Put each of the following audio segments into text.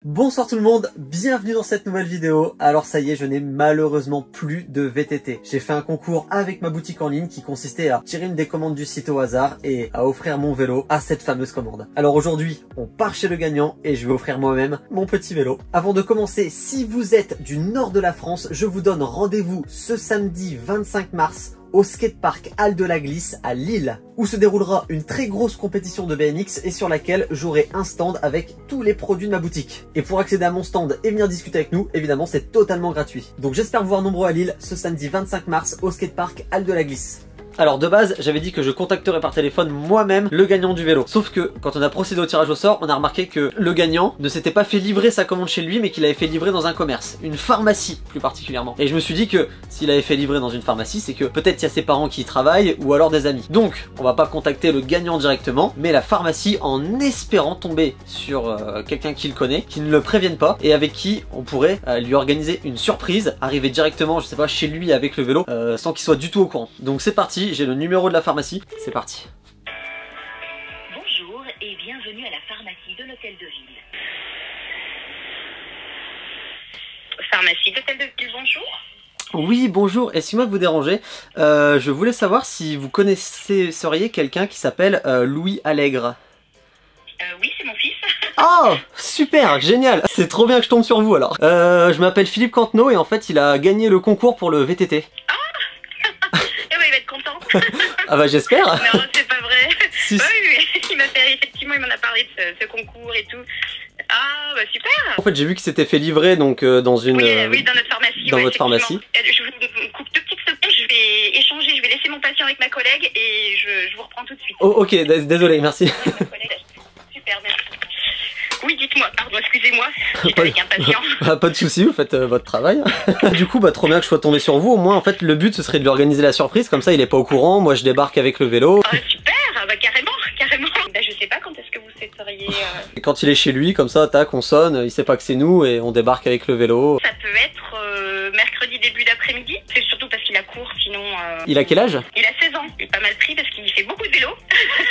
Bonsoir tout le monde, bienvenue dans cette nouvelle vidéo. Alors ça y est, je n'ai malheureusement plus de VTT. J'ai fait un concours avec ma boutique en ligne qui consistait à tirer une des commandes du site au hasard et à offrir mon vélo à cette fameuse commande. Alors aujourd'hui, on part chez le gagnant et je vais offrir moi-même mon petit vélo. Avant de commencer, si vous êtes du nord de la France, je vous donne rendez-vous ce samedi 25 mars au skatepark Halles de la Glisse à Lille, où se déroulera une très grosse compétition de BMX et sur laquelle j'aurai un stand avec tous les produits de ma boutique. Et pour accéder à mon stand et venir discuter avec nous, évidemment c'est totalement gratuit. Donc j'espère vous voir nombreux à Lille ce samedi 25 mars au skatepark Halles de la Glisse. Alors de base, j'avais dit que je contacterais par téléphone moi-même le gagnant du vélo. Sauf que quand on a procédé au tirage au sort, on a remarqué que le gagnant ne s'était pas fait livrer sa commande chez lui, mais qu'il avait fait livrer dans un commerce, une pharmacie plus particulièrement. Et je me suis dit que s'il avait fait livrer dans une pharmacie, c'est que peut-être il y a ses parents qui y travaillent ou alors des amis. Donc on va pas contacter le gagnant directement, mais la pharmacie en espérant tomber sur quelqu'un qu'il connaît, qui ne le prévienne pas et avec qui on pourrait lui organiser une surprise, arriver directement, je sais pas, chez lui avec le vélo, sans qu'il soit du tout au courant. Donc c'est parti. J'ai le numéro de la pharmacie, c'est parti. Bonjour et bienvenue à la pharmacie de l'hôtel de ville. Pharmacie de l'hôtel de ville, bonjour. Oui, bonjour, excusez-moi de vous déranger. Je voulais savoir si vous connaisseriez quelqu'un qui s'appelle Louis Allègre. Oui, c'est mon fils. Oh, super, génial. C'est trop bien que je tombe sur vous alors. Je m'appelle Philippe Cantenot et en fait il a gagné le concours pour le VTT. Ah bah j'espère. Non, c'est pas vrai. Si. Oui, il m'a fait, effectivement, il m'en a parlé de ce concours et tout. Ah bah super. En fait j'ai vu qu'il s'était fait livrer donc dans une... Oui, dans notre pharmacie. Dans votre pharmacie. Je vous coupe 2 petites secondes, je vais échanger, je vais laisser mon patient avec ma collègue et je vous reprends tout de suite. Oh, ok, désolé, merci. Super, merci. Oui, dites-moi, pardon, excusez-moi, j'étais avec un patient. Pas de soucis, vous faites votre travail. Du coup, bah trop bien que je sois tombé sur vous. Au moins, en fait, le but ce serait de lui organiser la surprise, comme ça il est pas au courant. Moi je débarque avec le vélo. Ah, super, bah carrément. Bah je sais pas quand est-ce que vous souhaiteriez... Et quand il est chez lui, comme ça, tac, on sonne, il sait pas que c'est nous et on débarque avec le vélo. Ça peut être mercredi début d'après-midi, c'est surtout parce qu'il a cours, sinon... Il a quel âge? Il a 16 ans, il est pas mal pris parce qu'il fait beaucoup de vélo.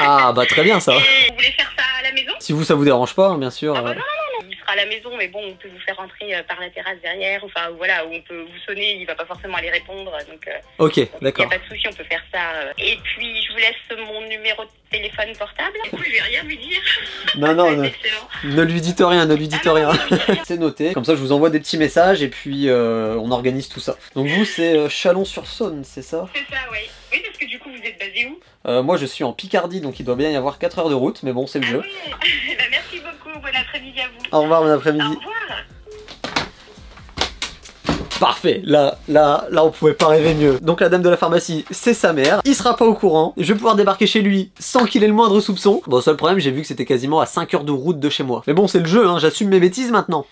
Ah bah très bien ça. Et vous voulez faire ça à la maison? Si vous ça vous dérange pas, bien sûr. Ah bah non, il sera à la maison, mais bon, on peut vous faire rentrer par la terrasse derrière, enfin voilà, où on peut vous sonner, il va pas forcément aller répondre, donc... Ok, d'accord. Il n'y a pas de souci, on peut faire ça. Et puis, je vous laisse mon numéro de téléphone portable. Du coup, je vais rien lui dire. Non, ne lui dites rien, ne lui dites rien. C'est noté, comme ça je vous envoie des petits messages et puis on organise tout ça. Donc vous, c'est Chalon-sur-Saône, c'est ça? C'est ça, oui. Oui, parce que du coup, vous êtes basé où? Moi, je suis en Picardie, donc il doit bien y avoir 4 heures de route, mais bon, c'est le jeu. Oui. Bah, merci beaucoup, bon après-midi à vous. Au revoir, bon après-midi. Au revoir. Parfait, là on pouvait pas rêver mieux. Donc la dame de la pharmacie, c'est sa mère, il sera pas au courant, je vais pouvoir débarquer chez lui sans qu'il ait le moindre soupçon. Bon, seul problème, j'ai vu que c'était quasiment à 5 heures de route de chez moi. Mais bon, c'est le jeu, hein, j'assume mes bêtises maintenant.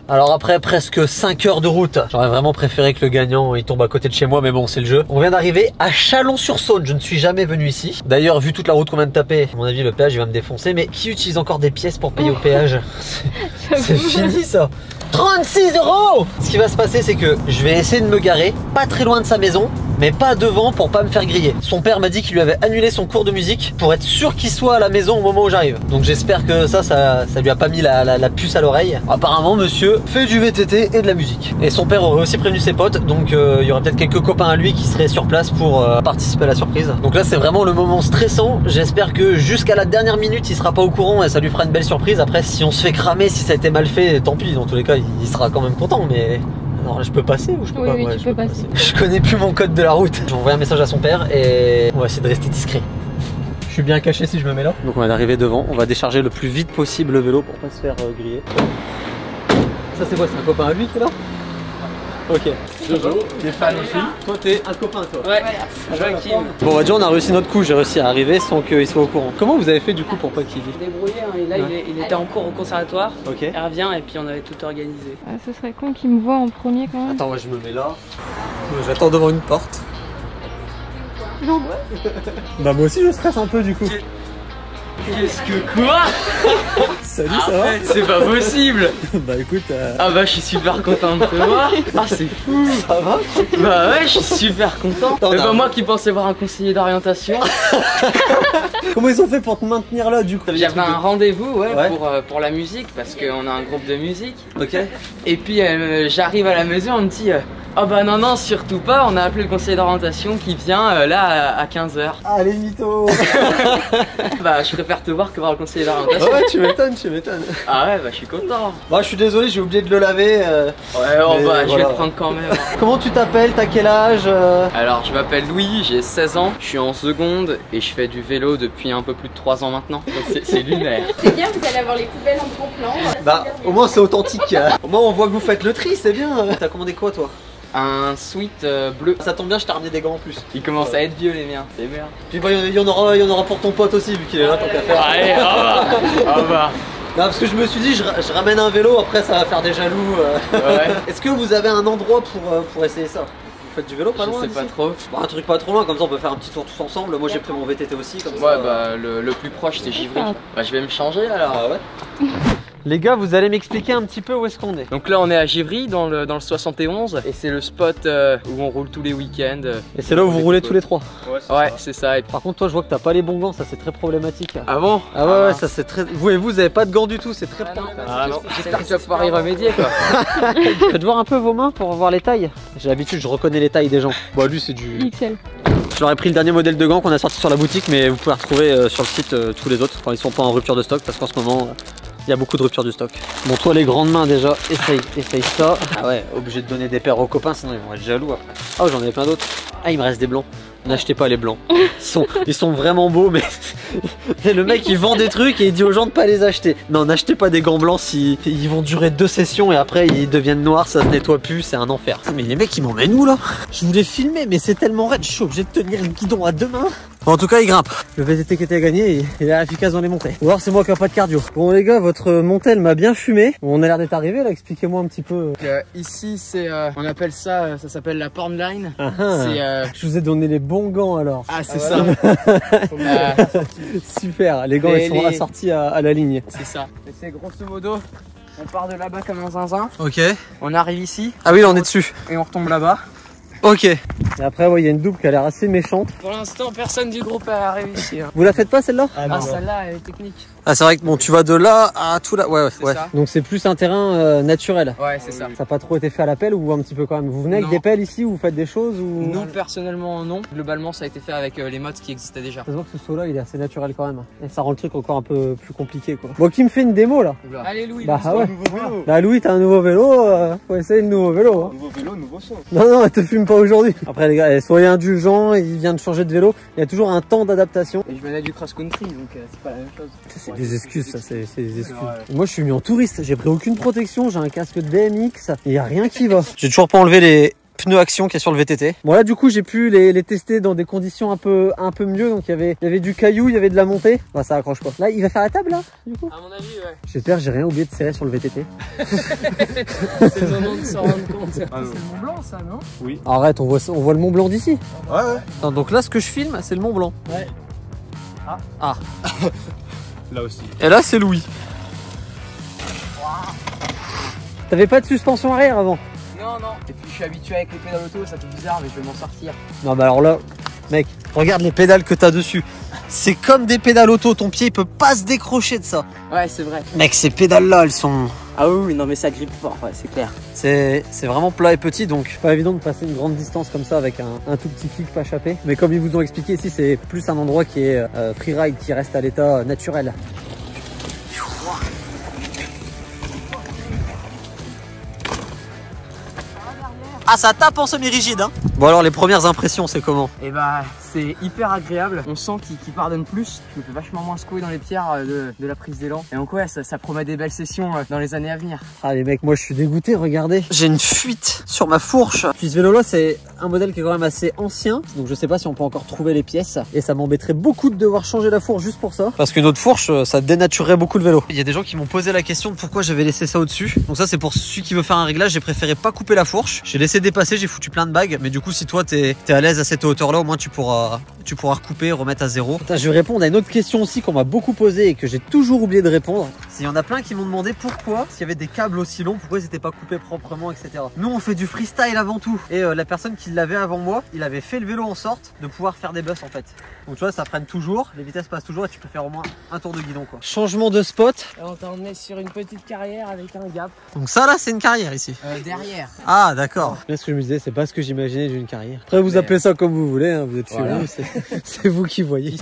Alors après presque 5 heures de route, j'aurais vraiment préféré que le gagnant il tombe à côté de chez moi, mais bon c'est le jeu. On vient d'arriver à Chalon-sur-Saône, je ne suis jamais venu ici. D'ailleurs vu toute la route qu'on vient de taper, à mon avis le péage il va me défoncer, mais qui utilise encore des pièces pour payer au péage? C'est fini ça. 36 €. Ce qui va se passer c'est que je vais essayer de me garer pas très loin de sa maison, mais pas devant pour pas me faire griller. Son père m'a dit qu'il lui avait annulé son cours de musique pour être sûr qu'il soit à la maison au moment où j'arrive. Donc j'espère que ça lui a pas mis la puce à l'oreille. Apparemment monsieur fait du VTT et de la musique. Et son père aurait aussi prévenu ses potes, donc il y aurait peut-être quelques copains à lui qui seraient sur place pour participer à la surprise. Donc là c'est vraiment le moment stressant. J'espère que jusqu'à la dernière minute il sera pas au courant et ça lui fera une belle surprise. Après si on se fait cramer, si ça a été mal fait, tant pis, dans tous les cas il sera quand même content, mais... Alors je peux passer ou je peux pas? Oui, ouais, tu peux passer. Je connais plus mon code de la route. J'ai envoyé un message à son père et on va essayer de rester discret. Je suis bien caché si je me mets là. Donc on va d'arriver devant, on va décharger le plus vite possible le vélo pour pas se faire griller. Ça c'est quoi? C'est un copain à lui qui est là? Ok. Jojo, des fans aussi. Toi t'es un copain toi? Ouais, Joachim. Bon bah déjà on a réussi notre coup, j'ai réussi à arriver sans qu'il soit au courant. Comment vous avez fait du coup pour pas qu'il... Débrouillé, hein, et là ouais. il était en cours au conservatoire. Ok. Il revient et puis on avait tout organisé. Ah, ce serait con qu'il me voit en premier quand même. Attends, moi je me mets là. J'attends devant une porte. Non. Bah moi aussi je stresse un peu du coup. Qu'est-ce que quoi? Salut, ça va? C'est pas possible. Bah écoute... Ah bah je suis super content de te voir. Ah c'est fou. Ça va? Bah ouais, je suis super content. Attends, C'est pas moi qui pensais voir un conseiller d'orientation. Comment ils ont fait pour te maintenir là du coup? J'avais un rendez-vous Ouais. pour la musique parce qu'on a un groupe de musique. Ok. Et puis j'arrive à la maison, on me dit oh bah non surtout pas, on a appelé le conseiller d'orientation qui vient là à 15h. Ah les mythos. Bah je préfère te voir que voir le conseiller d'orientation. Ouais tu m'étonnes, tu m'étonnes. Ah ouais bah je suis content. Bah je suis désolé, j'ai oublié de le laver. Ouais oh mais bah je vais voilà. le prendre quand même. Comment tu t'appelles? T'as quel âge? Alors je m'appelle Louis, j'ai 16 ans, je suis en seconde et je fais du vélo depuis un peu plus de 3 ans maintenant. Donc c'est lunaire. C'est bien, vous allez avoir les poubelles en gros plan. Bah au moins c'est authentique. Au moins on voit que vous faites le tri, c'est bien. T'as commandé quoi toi? Un sweat bleu. Ça tombe bien, je t'ai ramené des gants en plus. Ils commencent à être vieux les miens, c'est bien. Puis bah il y en aura pour ton pote aussi vu qu'il est là tant qu'à faire. Allez, au revoir. Non parce que je me suis dit je ramène un vélo, après ça va faire des jaloux. Ouais. Est-ce que vous avez un endroit pour essayer ça? Vous faites du vélo pas loin? Je sais pas d'ici? trop. Bah, un truc pas trop loin, comme ça on peut faire un petit tour tous ensemble. Moi j'ai pris mon VTT aussi comme ça. Ouais bah le plus proche c'est Givry. Bah je vais me changer alors. Ah ouais. Les gars, vous allez m'expliquer un petit peu où est-ce qu'on est. Donc là on est à Givry dans le 71 et c'est le spot où on roule tous les week-ends. Et c'est là où vous roulez tous les trois. Ouais c'est ça. Et... Par contre toi je vois que t'as pas les bons gants, ça c'est très problématique. Ah bon? Ah ouais, ouais ça c'est très... Vous avez pas de gants du tout, c'est très problématique. Ah non, j'espère que tu vas pouvoir y remédier quoi. Faites voir un peu vos mains pour voir les tailles. J'ai l'habitude, je reconnais les tailles des gens. Bah lui c'est du... XL. Je leur ai pris le dernier modèle de gants qu'on a sorti sur la boutique, mais vous pouvez retrouver sur le site tous les autres quand ils sont pas en rupture de stock, parce qu'en ce moment il y a beaucoup de rupture du stock. Bon toi les grandes mains déjà, essaye ça. Ah ouais, obligé de donner des paires aux copains sinon ils vont être jaloux après. Oh j'en ai plein d'autres. Ah il me reste des blancs. N'achetez pas les blancs. Ils sont vraiment beaux mais le mec il vend des trucs et il dit aux gens de pas les acheter. Non n'achetez pas des gants blancs, ils vont durer 2 sessions et après ils deviennent noirs, ça se nettoie plus, c'est un enfer. Mais les mecs ils m'emmènent où là? Je voulais filmer mais c'est tellement raide, je suis obligé de tenir le guidon à 2 mains. Bon, en tout cas il grimpe. Le VTT qui était gagné il est efficace dans les montées. Ou alors c'est moi qui n'ai pas de cardio. Bon les gars, votre montée elle m'a bien fumé. Bon, on a l'air d'être arrivé là, expliquez-moi un petit peu. Ici c'est on appelle ça, ça s'appelle la porn line. Je vous ai donné les bons gants alors. Ah c'est ça. Super, les gants ils sont assortis à la ligne. C'est ça. Et c'est grosso modo, on part de là-bas comme un zinzin. Ok. On arrive ici. Ah oui là on est dessus. Et on retombe là-bas. Ok. Et après ouais il y a une double qui a l'air assez méchante. Pour l'instant personne du groupe a réussi. Vous la faites pas celle-là? Ah celle-là elle est technique. Ah c'est vrai que bon tu vas de là à tout là. Ouais. Ça. Donc c'est plus un terrain naturel. Ouais c'est ça. Ça n'a pas trop été fait à la pelle ou un petit peu quand même? Vous venez avec des pelles ici ou vous faites des choses ou... Nous personnellement non. Globalement ça a été fait avec les modes qui existaient déjà. Ça se voit que ce saut là il est assez naturel quand même. Et ça rend le truc encore un peu plus compliqué quoi. Bon qui me fait une démo là? Allez Louis, bah ouais. Nouveau vélo. Bah Louis t'as un nouveau vélo, faut essayer le nouveau vélo. Hein. Nouveau vélo, nouveau son. Non elle te fume pas aujourd'hui. Après les gars, soyez indulgents, il vient de changer de vélo. Il y a toujours un temps d'adaptation. Et je venais du cross country donc c'est pas la même chose. C'est des excuses ça, c'est des excuses. Moi je suis mis en touriste, j'ai pris aucune protection, j'ai un casque de BMX, il y a rien qui va. J'ai toujours pas enlevé les pneus action qui est sur le VTT. Bon là du coup j'ai pu les tester dans des conditions un peu mieux, donc il y avait du caillou, il y avait de la montée. Bah ça accroche pas. Là il va faire la table là du coup. À mon avis ouais. J'espère que j'ai rien oublié de serrer sur le VTT. C'est le moment de s'en rendre compte. C'est le Mont Blanc ça non? Oui. Arrête, on voit le Mont Blanc d'ici. Ouais. Non, donc là ce que je filme c'est le Mont Blanc. Ouais. Ah. Là aussi. Et là c'est Louis. T'avais pas de suspension arrière avant? Non. Et puis je suis habitué avec les pédales auto, ça fait bizarre mais je vais m'en sortir. Non bah alors là, mec, regarde les pédales que t'as dessus. C'est comme des pédales auto, ton pied il peut pas se décrocher de ça. Ouais c'est vrai. Mec, ces pédales là elles sont... Ah oui non mais ça grippe fort, ouais, c'est clair. C'est vraiment plat et petit, donc pas évident de passer une grande distance comme ça avec un tout petit kick pas échappé. Mais comme ils vous ont expliqué ici, c'est plus un endroit qui est freeride, qui reste à l'état naturel. Ah ça tape en semi-rigide hein. Bon alors les premières impressions c'est comment? Et bah c'est hyper agréable, on sent qu'il pardonne plus, je me fais vachement moins secouer dans les pierres de la prise d'élan. Et donc ouais ça promet des belles sessions dans les années à venir. Ah les mecs, moi je suis dégoûté, regardez. J'ai une fuite sur ma fourche. Puis ce vélo là c'est un modèle qui est quand même assez ancien, donc je sais pas si on peut encore trouver les pièces. Et ça m'embêterait beaucoup de devoir changer la fourche juste pour ça. Parce qu'une autre fourche ça dénaturerait beaucoup le vélo. Il y a des gens qui m'ont posé la question de pourquoi j'avais laissé ça au dessus. Donc ça c'est pour celui qui veut faire un réglage, j'ai préféré pas couper la fourche. J'ai laissé dépasser, j'ai foutu plein de bagues, mais du coup coup, si toi t'es à l'aise à cette hauteur-là, au moins tu pourras recouper, remettre à zéro. Attends, je vais répondre à une autre question aussi qu'on m'a beaucoup posée et que j'ai toujours oublié de répondre. Il y en a plein qui m'ont demandé pourquoi, s'il y avait des câbles aussi longs, pourquoi ils n'étaient pas coupés proprement, etc. Nous, on fait du freestyle avant tout. Et la personne qui l'avait avant moi, il avait fait le vélo en sorte de pouvoir faire des bus en fait. Donc tu vois, ça freine toujours, les vitesses passent toujours et tu peux faire au moins un tour de guidon quoi. Changement de spot. Et on t'a emmené sur une petite carrière avec un gap. Donc ça là, c'est une carrière ici. Derrière. Ah d'accord. Là, ce que je me disais, c'est pas ce que j'imaginais d'une carrière. Après, vous appelez ça comme vous voulez, hein, vous êtes chez vous, c'est vous qui voyez.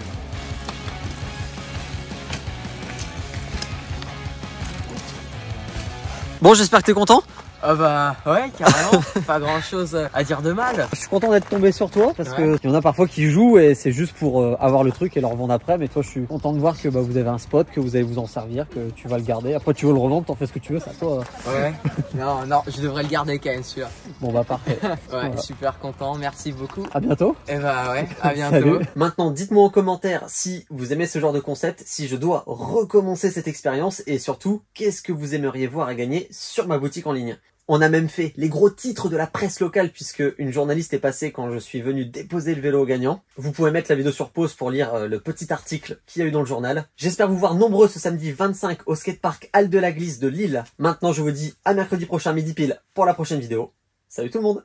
Bon, j'espère que t'es content. Ah bah ouais, carrément. Pas grand chose à dire de mal. Je suis content d'être tombé sur toi parce que il y en a parfois qui jouent et c'est juste pour avoir le truc et le revendre après. Mais toi, je suis content de voir que bah, vous avez un spot, que vous allez vous en servir, que tu vas le garder. Après, tu veux le revendre, t'en fais ce que tu veux, ça toi. Ouais. Non, je devrais le garder quand même celui-là. Bon bah parfait. Ouais, voilà. Super content. Merci beaucoup. À bientôt. Et bah ouais, à bientôt. Salut. Maintenant, dites-moi en commentaire si vous aimez ce genre de concept, si je dois recommencer cette expérience et surtout, qu'est-ce que vous aimeriez voir à gagner sur ma boutique en ligne. On a même fait les gros titres de la presse locale puisque une journaliste est passée quand je suis venu déposer le vélo au gagnant. Vous pouvez mettre la vidéo sur pause pour lire le petit article qu'il y a eu dans le journal. J'espère vous voir nombreux ce samedi 25 au skatepark Halle de la Glisse de Lille. Maintenant, je vous dis à mercredi prochain midi pile pour la prochaine vidéo. Salut tout le monde!